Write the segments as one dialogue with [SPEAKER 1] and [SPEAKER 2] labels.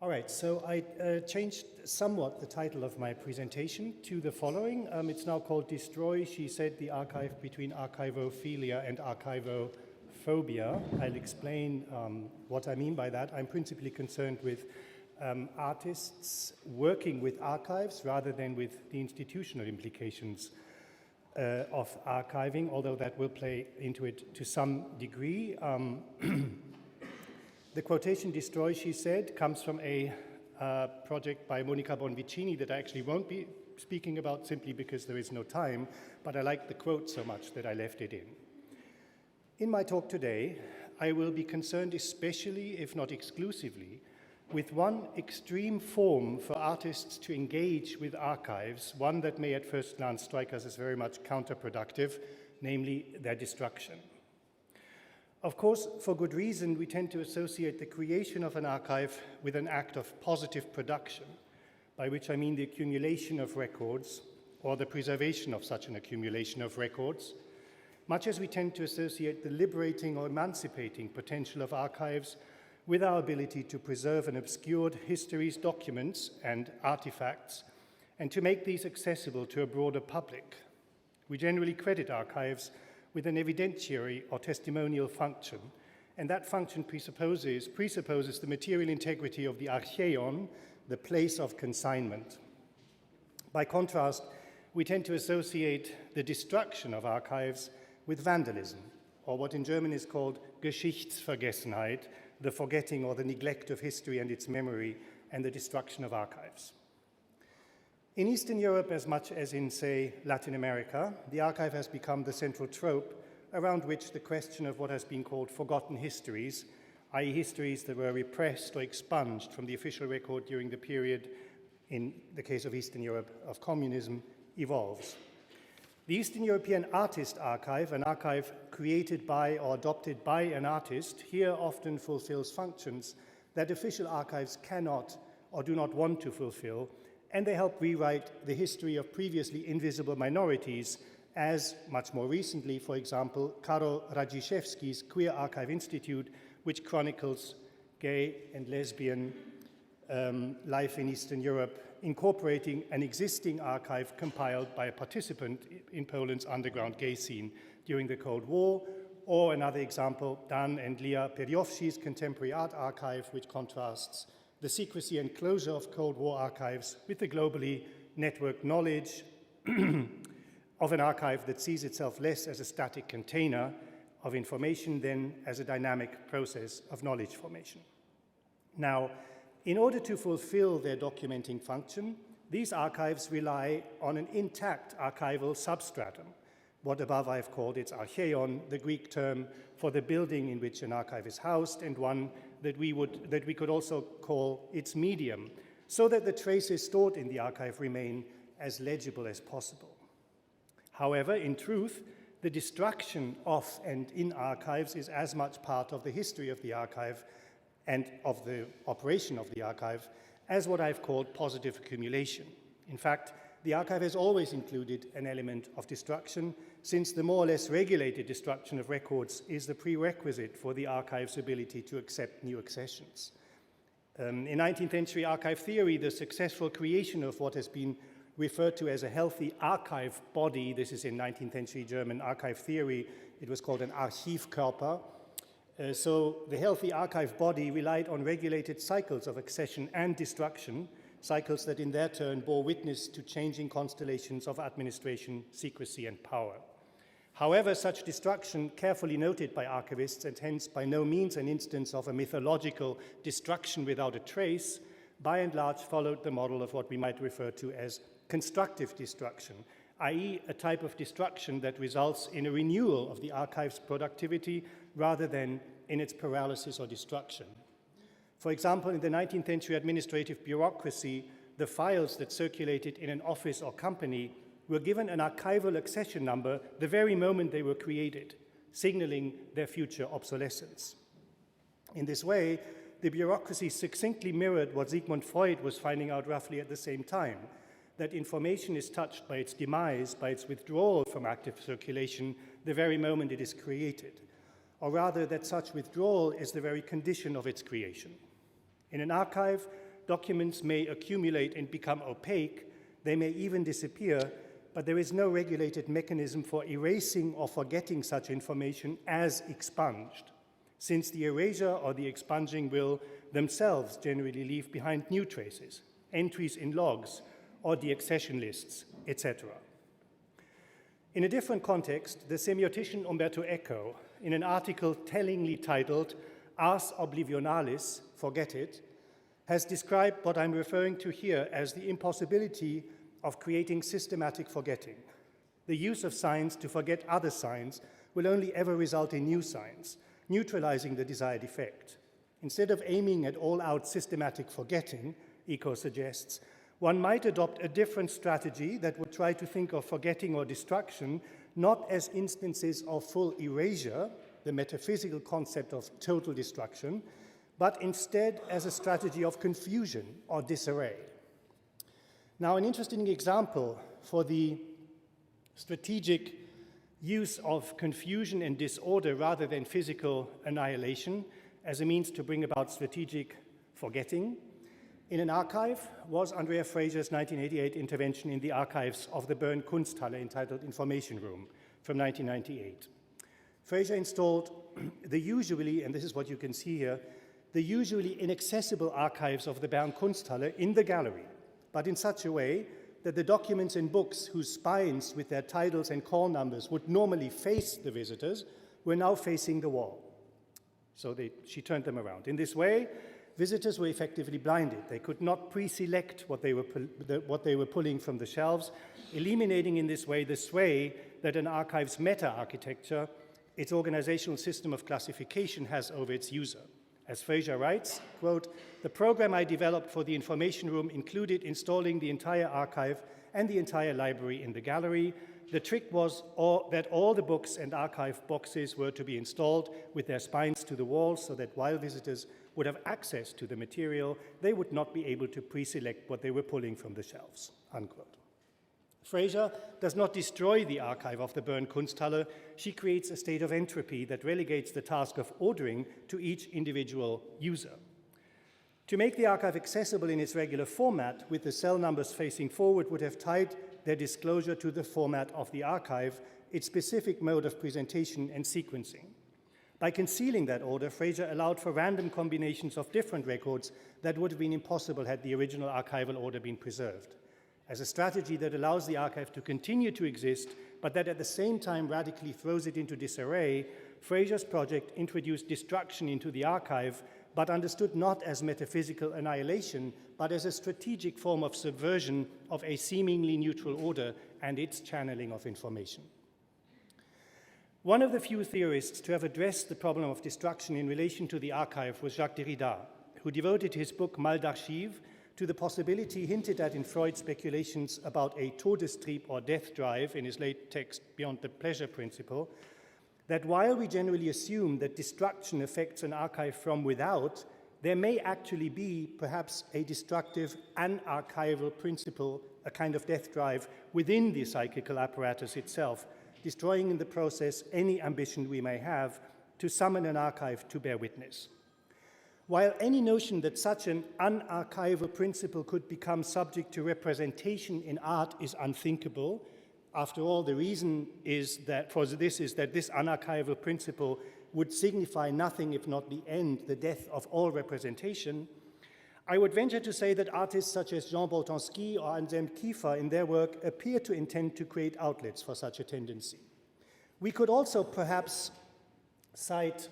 [SPEAKER 1] All right, so I changed somewhat the title of my presentation to the following. It's now called Destroy, She Said, the Archive Between Archivo-Philia and Archivo-Phobia. I'll explain what I mean by that. I'm principally concerned with artists working with archives rather than with the institutional implications of archiving, although that will play into it to some degree. The quotation, Destroy, She Said, comes from a project by Monica Bonvicini that I actually won't be speaking about simply because there is no time, but I like the quote so much that I left it in. In my talk today, I will be concerned especially, if not exclusively, with one extreme form for artists to engage with archives, one that may at first glance strike us as very much counterproductive, namely their destruction. Of course, for good reason, we tend to associate the creation of an archive with an act of positive production, by which I mean the accumulation of records or the preservation of such an accumulation of records, much as we tend to associate the liberating or emancipating potential of archives with our ability to preserve and obscured histories, documents, and artifacts, and to make these accessible to a broader public. We generally credit archives with an evidentiary or testimonial function, and that function presupposes the material integrity of the archeion, the place of consignment. By contrast, we tend to associate the destruction of archives with vandalism, or what in German is called Geschichtsvergessenheit, the forgetting or the neglect of history and its memory, and the destruction of archives. In Eastern Europe, as much as in, say, Latin America, the archive has become the central trope around which the question of what has been called forgotten histories, i.e. histories that were repressed or expunged from the official record during the period, in the case of Eastern Europe, of communism, evolves. The Eastern European Artist Archive, an archive created by or adopted by an artist, here often fulfills functions that official archives cannot or do not want to fulfill, and they help rewrite the history of previously invisible minorities, as much more recently, for example, Karol Radziszewski's Queer Archive Institute, which chronicles gay and lesbian life in Eastern Europe, incorporating an existing archive compiled by a participant in Poland's underground gay scene during the Cold War, or another example, Dan and Leah Periowski's Contemporary Art Archive, which contrasts the secrecy and closure of Cold War archives with the globally networked knowledge of an archive that sees itself less as a static container of information than as a dynamic process of knowledge formation. Now, in order to fulfill their documenting function, these archives rely on an intact archival substratum, what above I've called its archeion, the Greek term for the building in which an archive is housed, and one that we could also call its medium, so that the traces stored in the archive remain as legible as possible. However, in truth, the destruction of and in archives is as much part of the history of the archive and of the operation of the archive as what I've called positive accumulation. In fact, the archive has always included an element of destruction, since the more or less regulated destruction of records is the prerequisite for the archive's ability to accept new accessions. In 19th century archive theory, the successful creation of what has been referred to as a healthy archive body, this is in 19th century German archive theory, it was called an Archivkörper. So the healthy archive body relied on regulated cycles of accession and destruction, cycles that in their turn bore witness to changing constellations of administration, secrecy, and power. However, such destruction, carefully noted by archivists, and hence by no means an instance of a mythological destruction without a trace, by and large followed the model of what we might refer to as constructive destruction, i.e. a type of destruction that results in a renewal of the archive's productivity rather than in its paralysis or destruction. For example, in the 19th century administrative bureaucracy, the files that circulated in an office or company were given an archival accession number the very moment they were created, signaling their future obsolescence. In this way, the bureaucracy succinctly mirrored what Sigmund Freud was finding out roughly at the same time, that information is touched by its demise, by its withdrawal from active circulation the very moment it is created, or rather that such withdrawal is the very condition of its creation. In an archive, documents may accumulate and become opaque, they may even disappear, but there is no regulated mechanism for erasing or forgetting such information as expunged, since the erasure or the expunging will themselves generally leave behind new traces, entries in logs or deaccession lists, etc. In a different context, the semiotician Umberto Eco, in an article tellingly titled Ars Oblivionalis, Forget It, has described what I'm referring to here as the impossibility of creating systematic forgetting. The use of signs to forget other signs will only ever result in new signs, neutralizing the desired effect. Instead of aiming at all-out systematic forgetting, Eco suggests, one might adopt a different strategy that would try to think of forgetting or destruction not as instances of full erasure, the metaphysical concept of total destruction, but instead as a strategy of confusion or disarray. Now, an interesting example for the strategic use of confusion and disorder rather than physical annihilation as a means to bring about strategic forgetting in an archive was Andrea Fraser's 1988 intervention in the archives of the Bern Kunsthalle entitled Information Room from 1998. Fraser installed the usually, and this is what you can see here, the usually inaccessible archives of the Bern Kunsthalle in the gallery, but in such a way that the documents and books whose spines with their titles and call numbers would normally face the visitors were now facing the wall. So she turned them around. In this way, visitors were effectively blinded. They could not pre-select what they were pulling from the shelves, eliminating in this way the sway that an archive's meta-architecture, its organizational system of classification, has over its user. As Fraser writes, quote, "The program I developed for the information room included installing the entire archive and the entire library in the gallery. The trick was that all the books and archive boxes were to be installed with their spines to the wall so that while visitors would have access to the material, they would not be able to pre-select what they were pulling from the shelves," unquote. Fraser does not destroy the archive of the Bern Kunsthalle. She creates a state of entropy that relegates the task of ordering to each individual user. To make the archive accessible in its regular format, with the cell numbers facing forward, would have tied their disclosure to the format of the archive, its specific mode of presentation and sequencing. By concealing that order, Fraser allowed for random combinations of different records that would have been impossible had the original archival order been preserved. As a strategy that allows the archive to continue to exist, but that at the same time radically throws it into disarray, Fraser's project introduced destruction into the archive, but understood not as metaphysical annihilation, but as a strategic form of subversion of a seemingly neutral order and its channeling of information. One of the few theorists to have addressed the problem of destruction in relation to the archive was Jacques Derrida, who devoted his book Mal d'Archives to the possibility hinted at in Freud's speculations about a Todestrieb or death drive in his late text Beyond the Pleasure Principle, that while we generally assume that destruction affects an archive from without, there may actually be perhaps a destructive anarchival principle, a kind of death drive within the psychical apparatus itself, destroying in the process any ambition we may have to summon an archive to bear witness. While any notion that such an unarchival principle could become subject to representation in art is unthinkable, after all, the reason is that this unarchival principle would signify nothing if not the end, the death of all representation, I would venture to say that artists such as Jean Boltanski or Anselm Kiefer in their work appear to intend to create outlets for such a tendency. We could also perhaps cite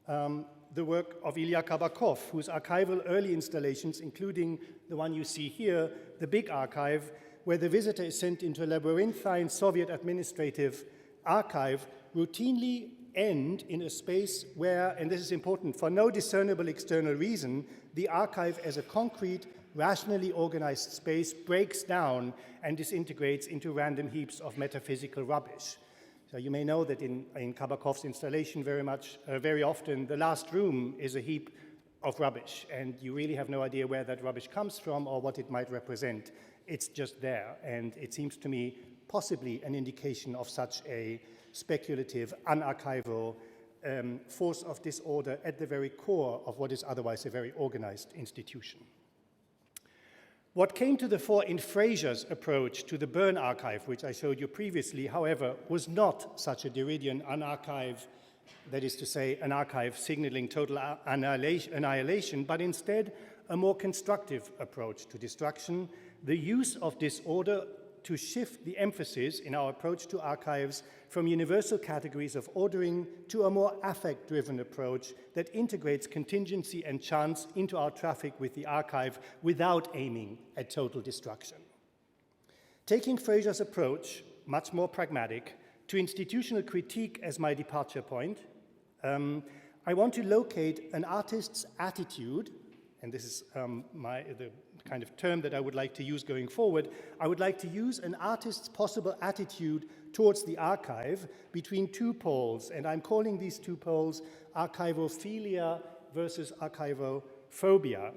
[SPEAKER 1] the work of Ilya Kabakov, whose archival early installations, including the one you see here, the Big Archive, where the visitor is sent into a labyrinthine Soviet administrative archive, routinely end in a space where, and this is important, for no discernible external reason, the archive as a concrete, rationally organized space breaks down and disintegrates into random heaps of metaphysical rubbish. So you may know that in Kabakov's installation very often the last room is a heap of rubbish, and you really have no idea where that rubbish comes from or what it might represent. It's just there, and it seems to me possibly an indication of such a speculative, unarchival force of disorder at the very core of what is otherwise a very organized institution. What came to the fore in Fraser's approach to the Bern archive, which I showed you previously, however, was not such a Derridian archive, that is to say, an archive signaling total annihilation, but instead a more constructive approach to destruction, the use of disorder to shift the emphasis in our approach to archives from universal categories of ordering to a more affect-driven approach that integrates contingency and chance into our traffic with the archive without aiming at total destruction. Taking Fraser's approach, much more pragmatic, to institutional critique as my departure point, I want to locate an artist's attitude, and this is the kind of term that I would like to use going forward. I would like to use an artist's possible attitude towards the archive between two poles, and I'm calling these two poles Archivo-Philia versus Archivo-Phobia.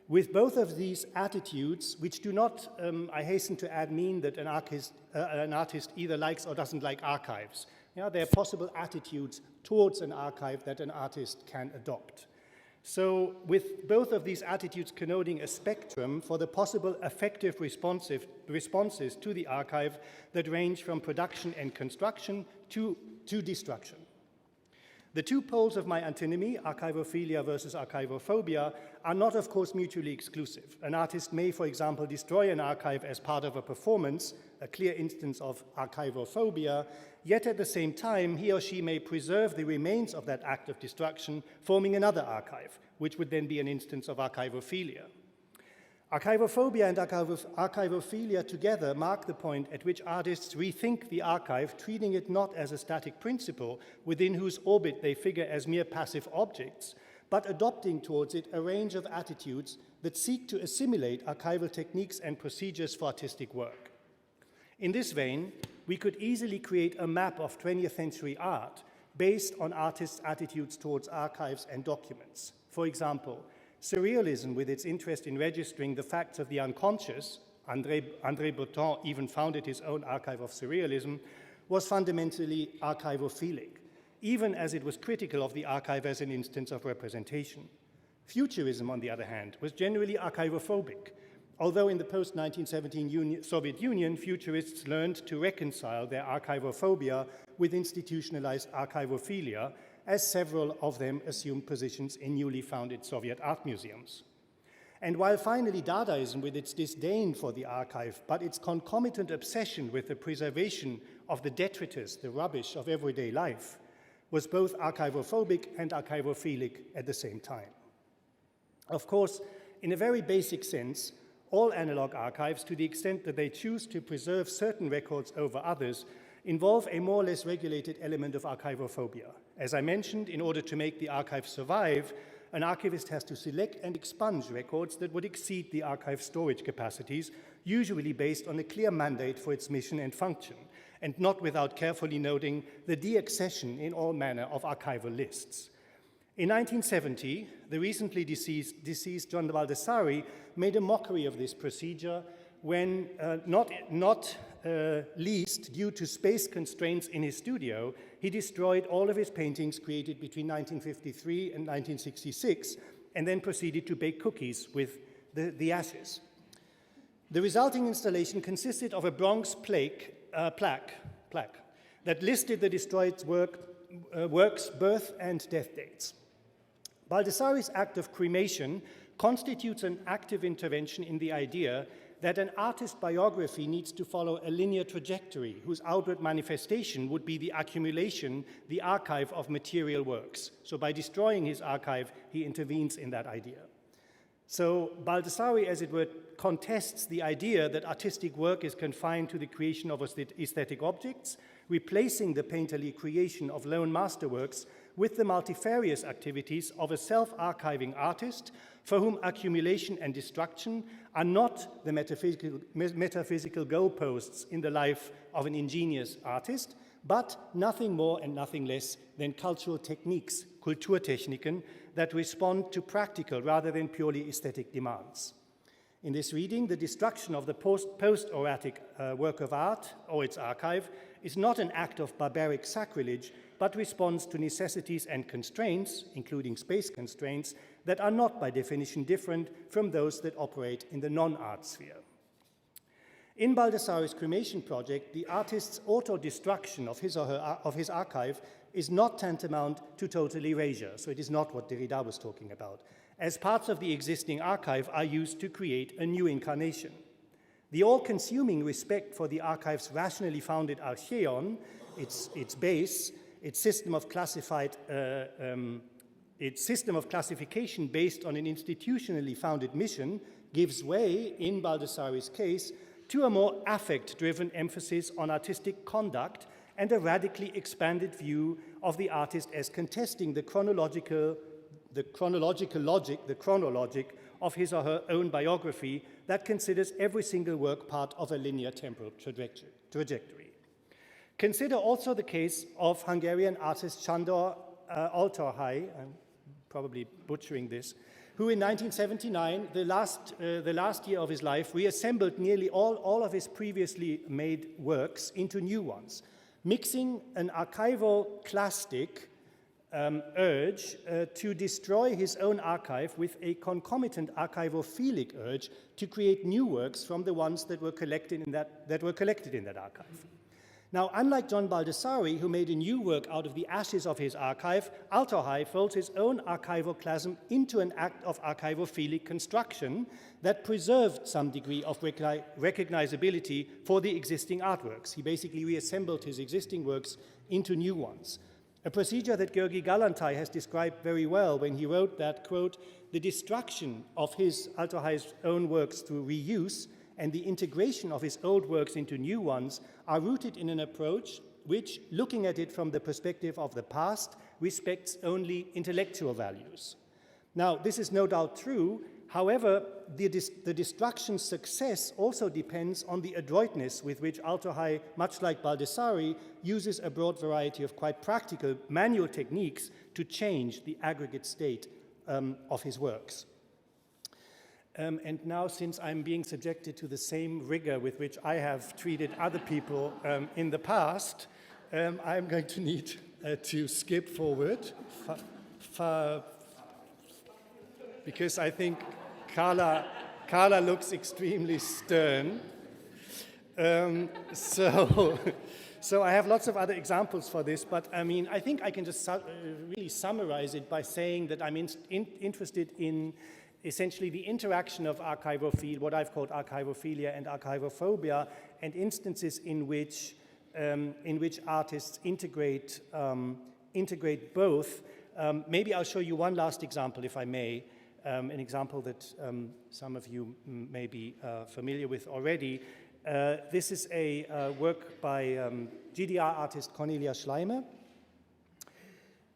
[SPEAKER 1] With both of these attitudes, which do not, I hasten to add, mean that an artist either likes or doesn't like archives. Yeah, there are possible attitudes towards an archive that an artist can adopt. So with both of these attitudes connoting a spectrum for the possible effective responses to the archive that range from production and construction to destruction. The two poles of my antinomy, Archivo-Philia versus Archivo-Phobia, are not, of course, mutually exclusive. An artist may, for example, destroy an archive as part of a performance, a clear instance of Archivo-Phobia, yet at the same time, he or she may preserve the remains of that act of destruction, forming another archive, which would then be an instance of Archivo-Philia. Archivo-Phobia and Archivo-Philia together mark the point at which artists rethink the archive, treating it not as a static principle within whose orbit they figure as mere passive objects, but adopting towards it a range of attitudes that seek to assimilate archival techniques and procedures for artistic work. In this vein, we could easily create a map of 20th century art based on artists' attitudes towards archives and documents. For example, Surrealism, with its interest in registering the facts of the unconscious, André Breton even founded his own archive of Surrealism, was fundamentally archivophilic, even as it was critical of the archive as an instance of representation. Futurism, on the other hand, was generally archivophobic, although in the post-1917 Soviet Union, futurists learned to reconcile their archivophobia with institutionalized archivophilia, as several of them assumed positions in newly founded Soviet art museums. And while finally Dadaism, with its disdain for the archive, but its concomitant obsession with the preservation of the detritus, the rubbish of everyday life, was both archivophobic and archivophilic at the same time. Of course, in a very basic sense, all analog archives, to the extent that they choose to preserve certain records over others, involve a more or less regulated element of archivophobia. As I mentioned, in order to make the archive survive, an archivist has to select and expunge records that would exceed the archive's storage capacities, usually based on a clear mandate for its mission and function, and not without carefully noting the de-accession in all manner of archival lists. In 1970, the recently deceased John Baldessari made a mockery of this procedure when, not least due to space constraints in his studio, he destroyed all of his paintings created between 1953 and 1966, and then proceeded to bake cookies with the ashes. The resulting installation consisted of a bronze plaque that listed the destroyed work's birth and death dates. Baldessari's act of cremation constitutes an active intervention in the idea that an artist's biography needs to follow a linear trajectory whose outward manifestation would be the accumulation, the archive of material works. So by destroying his archive, he intervenes in that idea. So Baldessari, as it were, contests the idea that artistic work is confined to the creation of aesthetic objects, replacing the painterly creation of lone masterworks with the multifarious activities of a self-archiving artist for whom accumulation and destruction are not the metaphysical goalposts in the life of an ingenious artist, but nothing more and nothing less than cultural techniques, Kulturtechniken, that respond to practical rather than purely aesthetic demands. In this reading, the destruction of the post-oratic work of art or its archive is not an act of barbaric sacrilege, but responds to necessities and constraints, including space constraints, that are not by definition different from those that operate in the non-art sphere. In Baldassari's cremation project, the artist's auto-destruction of his or her of his archive is not tantamount to total erasure, so it is not what Derrida was talking about, as parts of the existing archive are used to create a new incarnation. The all-consuming respect for the archive's rationally founded archeon, its base, its system of classification based on an institutionally founded mission, gives way, in Baldassari's case, to a more affect-driven emphasis on artistic conduct and a radically expanded view of the artist as contesting the chronologic of his or her own biography that considers every single work part of a linear temporal trajectory. Consider also the case of Hungarian artist Sándor Altharhely, I'm probably butchering this, who in 1979, the last year of his life, reassembled nearly all of his previously made works into new ones, mixing an archivo-clastic urge to destroy his own archive with a concomitant archivo-philic urge to create new works from the ones that were collected in that archive. Now, unlike John Baldassari, who made a new work out of the ashes of his archive, Altharhely folds his own archivoclasm into an act of archivo-philic construction that preserved some degree of recognizability for the existing artworks. He basically reassembled his existing works into new ones. A procedure that György Galantai has described very well when he wrote that, quote, the destruction of his Altharhely's own works through reuse and the integration of his old works into new ones are rooted in an approach which, looking at it from the perspective of the past, respects only intellectual values. Now, this is no doubt true. However, the destruction's success also depends on the adroitness with which Altharhely, much like Baldassari, uses a broad variety of quite practical manual techniques to change the aggregate state of his works. And now, since I'm being subjected to the same rigor with which I have treated other people in the past, I'm going to need to skip forward because I think Klara looks extremely stern. So I have lots of other examples for this, but I mean, I think I can just really summarize it by saying that I'm interested in essentially the interaction of archivo-philia, what I've called archivo-philia and archivo-phobia, and instances in which artists integrate both. Maybe I'll show you one last example, if I may, an example that some of you may be familiar with already. This is a work by GDR artist Cornelia Schleimer.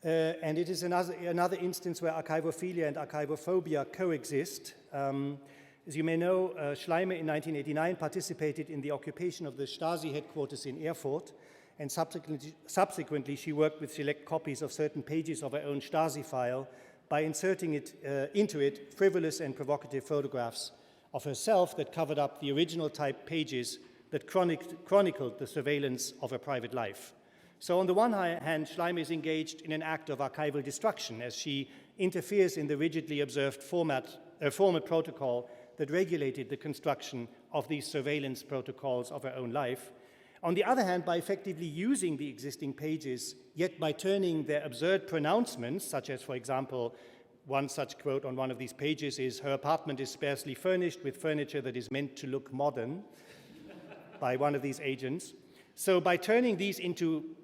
[SPEAKER 1] And it is another instance where archivo-philia and archivo-phobia coexist. As you may know, Schleimer in 1989 participated in the occupation of the Stasi headquarters in Erfurt, and subsequently she worked with select copies of certain pages of her own Stasi file by inserting into it frivolous and provocative photographs of herself that covered up the original type pages that chronicled the surveillance of her private life. So on the one hand, Schleimer is engaged in an act of archival destruction as she interferes in the rigidly observed formal protocol that regulated the construction of these surveillance protocols of her own life. On the other hand, by effectively using the existing pages, yet by turning their absurd pronouncements, such as, for example, one such quote on one of these pages is, "Her apartment is sparsely furnished with furniture that is meant to look modern," by one of these agents. So by turning these into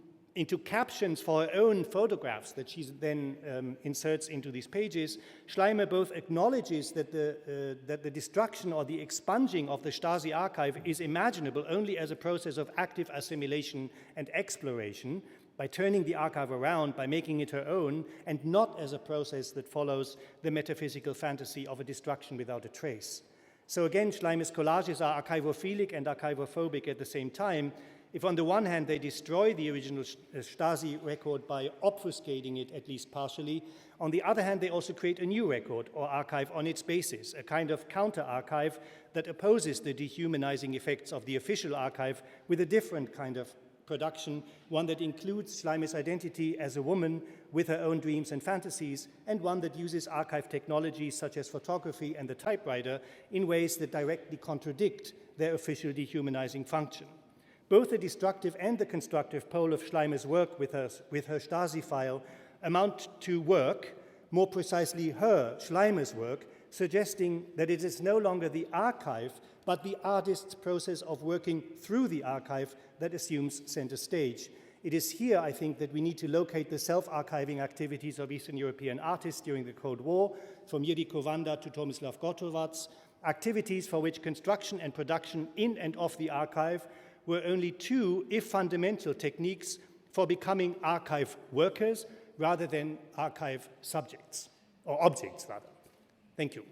[SPEAKER 1] captions for her own photographs that she then inserts into these pages, Schleimer both acknowledges that the destruction or the expunging of the Stasi archive is imaginable only as a process of active assimilation and exploration, by turning the archive around, by making it her own, and not as a process that follows the metaphysical fantasy of a destruction without a trace. So again, Schleimer's collages are archivo-philic and archivo-phobic at the same time. If on the one hand they destroy the original Stasi record by obfuscating it at least partially, on the other hand they also create a new record or archive on its basis, a kind of counter-archive that opposes the dehumanizing effects of the official archive with a different kind of production, one that includes Schleimer's identity as a woman with her own dreams and fantasies, and one that uses archive technologies such as photography and the typewriter in ways that directly contradict their official dehumanizing function. Both the destructive and the constructive pole of Schleimer's work with her Stasi file amount to work, more precisely Schleimer's work, suggesting that it is no longer the archive, but the artist's process of working through the archive that assumes center stage. It is here, I think, that we need to locate the self-archiving activities of Eastern European artists during the Cold War, from Jiří Kovanda to Tomislav Gotovac, activities for which construction and production in and of the archive were only two, if fundamental, techniques for becoming archive workers rather than archive subjects, or objects rather. Thank you.